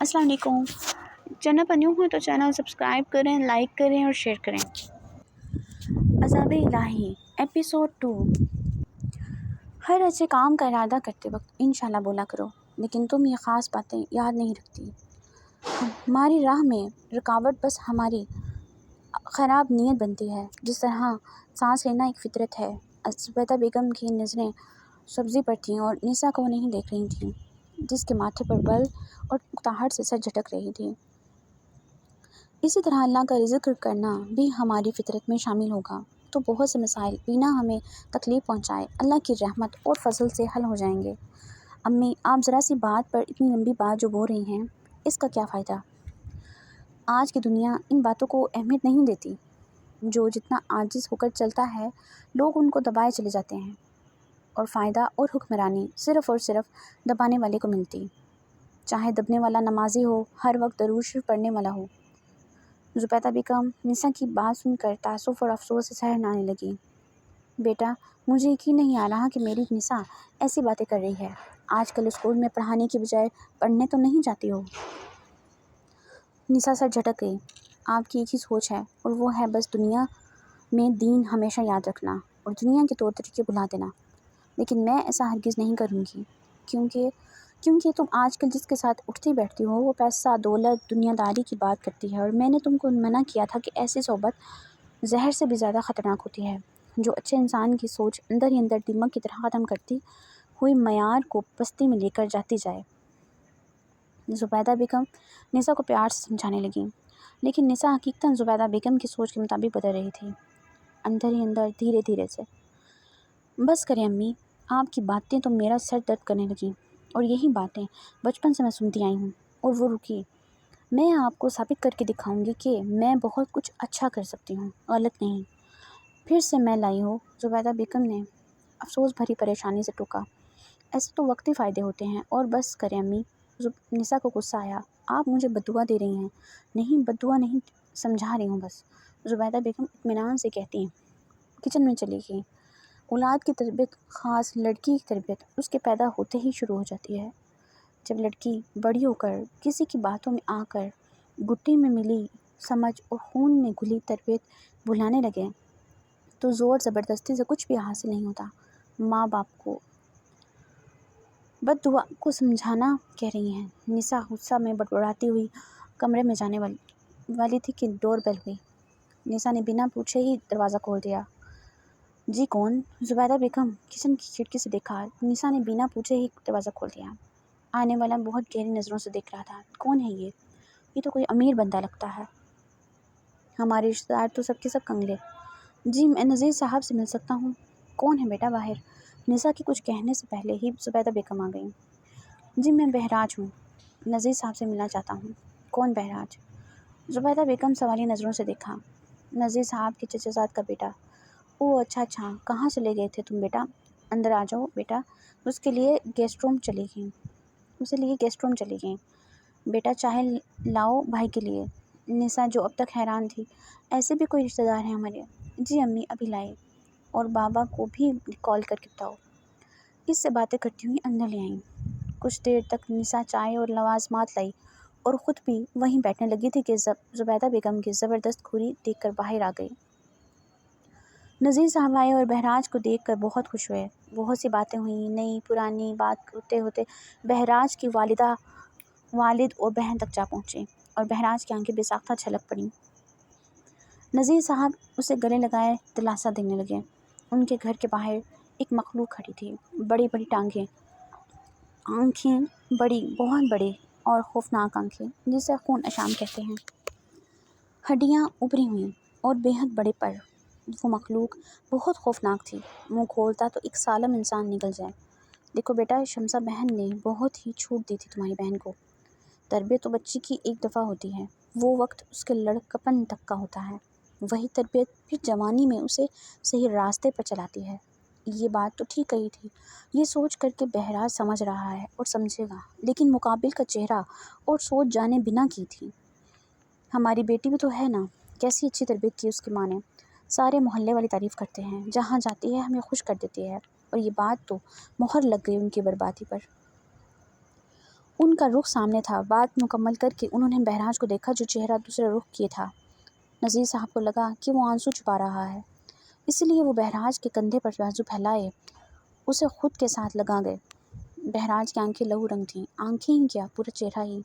السلام علیکم۔ چینل پر نیو ہوں تو چینل سبسکرائب کریں، لائک کریں اور شیئر کریں۔ عذاب الہی ایپیسوڈ 2۔ ہر اچھے کام کا ارادہ کرتے وقت انشاءاللہ بولا کرو، لیکن تم یہ خاص باتیں یاد نہیں رکھتی۔ ہماری راہ میں رکاوٹ بس ہماری خراب نیت بنتی ہے، جس طرح سانس لینا ایک فطرت ہے۔ زبیدہ بیگم کی نظریں سبزی پر تھیں اور نساء کو نہیں دیکھ رہی تھیں، جس کے ماتھے پر بل اور اکتاہٹ سے سر جھٹک رہی تھی۔ اسی طرح اللہ کا ذکر کرنا بھی ہماری فطرت میں شامل ہوگا تو بہت سے مسائل بنا ہمیں تکلیف پہنچائے اللہ کی رحمت اور فضل سے حل ہو جائیں گے۔ امی، آپ ذرا سی بات پر اتنی لمبی بات جو بول رہی ہیں، اس کا کیا فائدہ؟ آج کی دنیا ان باتوں کو اہمیت نہیں دیتی۔ جو جتنا عاجز ہو کر چلتا ہے، لوگ ان کو دبائے چلے جاتے ہیں، اور فائدہ اور حکمرانی صرف اور صرف دبانے والے کو ملتی، چاہے دبنے والا نمازی ہو، ہر وقت درود شریف پڑھنے والا ہو۔ زبیدہ بیگم نساء کی بات سن کر تأسف اور افسوس سے سر ہلانے لگی۔ بیٹا، مجھے یقین نہیں آ رہا کہ میری نساء ایسی باتیں کر رہی ہے۔ آج کل اسکول میں پڑھانے کی بجائے پڑھنے تو نہیں جاتی ہو؟ نساء سر جھٹک گئی۔ آپ کی ایک ہی سوچ ہے، اور وہ ہے بس دنیا میں دین ہمیشہ یاد رکھنا اور دنیا کے طور طریقے بھلا دینا۔ لیکن میں ایسا ہرگز نہیں کروں گی، کیونکہ تم آج کل جس کے ساتھ اٹھتی بیٹھتی ہو وہ پیسہ، دولت، دنیا داری کی بات کرتی ہے، اور میں نے تم کو منع کیا تھا کہ ایسی صحبت زہر سے بھی زیادہ خطرناک ہوتی ہے، جو اچھے انسان کی سوچ اندر ہی اندر دماغ کی طرح ختم کرتی ہوئی معیار کو پستی میں لے کر جاتی جائے۔ زبیدہ بیگم نساء کو پیار سے سمجھانے لگیں، لیکن نساء حقیقتاً زبیدہ بیگم کی سوچ کے مطابق بدل رہی تھی، اندر ہی اندر دھیرے دھیرے سے۔ بس کریں امی، آپ کی باتیں تو میرا سر درد کرنے لگیں، اور یہی باتیں بچپن سے میں سنتی آئی ہوں۔ اور وہ رکی، میں آپ کو ثابت کر کے دکھاؤں گی کہ میں بہت کچھ اچھا کر سکتی ہوں، غلط نہیں۔ پھر سے میں لائی ہو؟ زبیدہ بیگم نے افسوس بھری پریشانی سے ٹوکا۔ ایسے تو وقتی فائدے ہوتے ہیں، اور بس کریں امی۔ نساء کو غصہ آیا۔ آپ مجھے بددعا دے رہی ہیں؟ نہیں، بددعا نہیں، سمجھا رہی ہوں بس، زبیدہ بیگم اطمینان سے کہتی ہیں۔ کچن میں چلی گئی۔ اولاد کی تربیت، خاص لڑکی کی تربیت، اس کے پیدا ہوتے ہی شروع ہو جاتی ہے۔ جب لڑکی بڑی ہو کر کسی کی باتوں میں آ کر گٹی میں ملی سمجھ اور خون میں گھلی تربیت بھلانے لگے تو زور زبردستی سے کچھ بھی حاصل نہیں ہوتا۔ ماں باپ کو بددعا کو سمجھانا کہہ رہی ہیں؟ نساء غصہ میں بڑبڑاتی ہوئی کمرے میں جانے والی تھی کہ ڈور بیل ہوئی۔ نساء نے بنا پوچھے ہی دروازہ کھول دیا۔ جی کون؟ زبیدہ بیگم کچن کی کھڑکی سے دیکھا۔ نساء نے بنا پوچھے ہی دروازہ کھول دیا۔ آنے والا بہت گہری نظروں سے دیکھ رہا تھا۔ کون ہے یہ تو کوئی امیر بندہ لگتا ہے۔ ہمارے رشتہ دار تو سب کے سب کنگلے۔ جی، میں نذیر صاحب سے مل سکتا ہوں؟ کون ہے بیٹا باہر؟ نساء کے کچھ کہنے سے پہلے ہی زبیدہ بیگم آ گئیں۔ جی، میں بہراج ہوں، نذیر صاحب سے ملنا چاہتا ہوں۔ کون بہراج؟ زبیدہ بیگم سوالی نظروں سے دیکھا۔ نذیر صاحب کے چچا زاد کا بیٹا۔ اوہ اچھا، کہاں چلے گئے تھے تم بیٹا؟ اندر آ جاؤ بیٹا۔ اس کے لیے گیسٹ روم چلی گئیں۔ بیٹا چائے لاؤ بھائی کے لیے۔ نساء جو اب تک حیران تھی، ایسے بھی کوئی رشتہ دار ہیں ہمارے؟ جی امی، ابھی لائے، اور بابا کو بھی کال کر کے بتاؤ۔ اس سے باتیں کرتی ہوئی اندر لے آئیں۔ کچھ دیر تک نساء چائے اور لوازمات لائی اور خود بھی وہیں بیٹھنے لگی تھی کہ زبیدہ بیگم کی زبردست کھوری دیکھ کر باہر آ گئی۔ نذیر صاحب آئے اور بہراج کو دیکھ کر بہت خوش ہوئے۔ بہت سی باتیں ہوئیں، نئی پرانی بات ہوتے ہوتے بہراج کی والدہ، والد اور بہن تک جا پہنچے، اور بہراج کی آنکھیں بے ساختہ چھلک پڑیں۔ نذیر صاحب اسے گلے لگائے دلاسا دینے لگے۔ ان کے گھر کے باہر ایک مخلوق کھڑی تھی، بڑی بڑی ٹانگیں، آنکھیں بڑی، بہت بڑی اور خوفناک آنکھیں، جسے خون اشام کہتے ہیں، ہڈیاں ابھری ہوئیں اور بے حد بڑے پر۔ وہ مخلوق بہت خوفناک تھی۔ منہ کھولتا تو ایک سالم انسان نکل جائے۔ دیکھو بیٹا، شمسہ بہن نے بہت ہی چھوٹ دی تھی تمہاری بہن کو۔ تربیت تو بچی کی ایک دفعہ ہوتی ہے، وہ وقت اس کے لڑکپن تک کا ہوتا ہے۔ وہی تربیت پھر جوانی میں اسے صحیح راستے پر چلاتی ہے۔ یہ بات تو ٹھیک کہی تھی، یہ سوچ کر کے بہراج سمجھ رہا ہے اور سمجھے گا، لیکن مقابل کا چہرہ اور سوچ جانے بنا کی تھی۔ ہماری بیٹی بھی تو ہے نا، کیسی اچھی تربیت کی اس کی ماں نے، سارے محلے والی تعریف کرتے ہیں، جہاں جاتی ہے ہمیں خوش کر دیتی ہے، اور یہ بات تو مہر لگ گئی ان کی بربادی پر۔ ان کا رخ سامنے تھا۔ بات مکمل کر کے انہوں نے بہراج کو دیکھا جو چہرہ دوسرے رخ کیے تھا۔ نذیر صاحب کو لگا کہ وہ آنسو چھپا رہا ہے، اسی لیے وہ بہراج کے کندھے پر بازو پھیلائے اسے خود کے ساتھ لگا گئے۔ بہراج کی آنکھیں لہو رنگ تھیں، آنکھیں ہی کیا پورا چہرہ ہی۔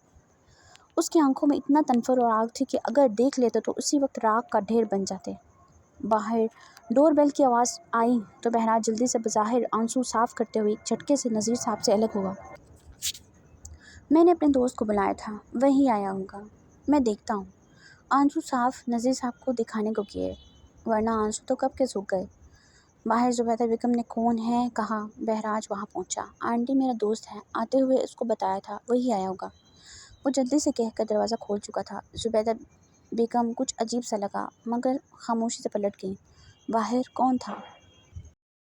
اس کی آنکھوں میں اتنا تنفر اور آگ تھی کہ اگر دیکھ لیتے تو اسی وقت راکھ کا ڈھیر بن جاتے۔ باہر ڈور بیل کی آواز آئی تو بہراج جلدی سے بظاہر آنسو صاف کرتے ہوئے ایک جھٹکے سے نذیر صاحب سے الگ ہوا۔ میں نے اپنے دوست کو بلایا تھا، وہی آیا ہوگا، میں دیکھتا ہوں۔ آنسو صاف نذیر صاحب کو دکھانے کو کیے، ورنہ آنسو تو کب کے سوکھ گئے۔ باہر زبیدہ بیگم نے کون ہے کہا۔ بہراج وہاں پہنچا۔ آنٹی میرا دوست ہے، آتے ہوئے اس کو بتایا تھا، وہی آیا ہوگا۔ وہ جلدی سے کہہ کر دروازہ کھول چکا تھا۔ زبیدہ بیگم کچھ عجیب سا لگا مگر خاموشی سے پلٹ گئیں۔ باہر کون تھا؟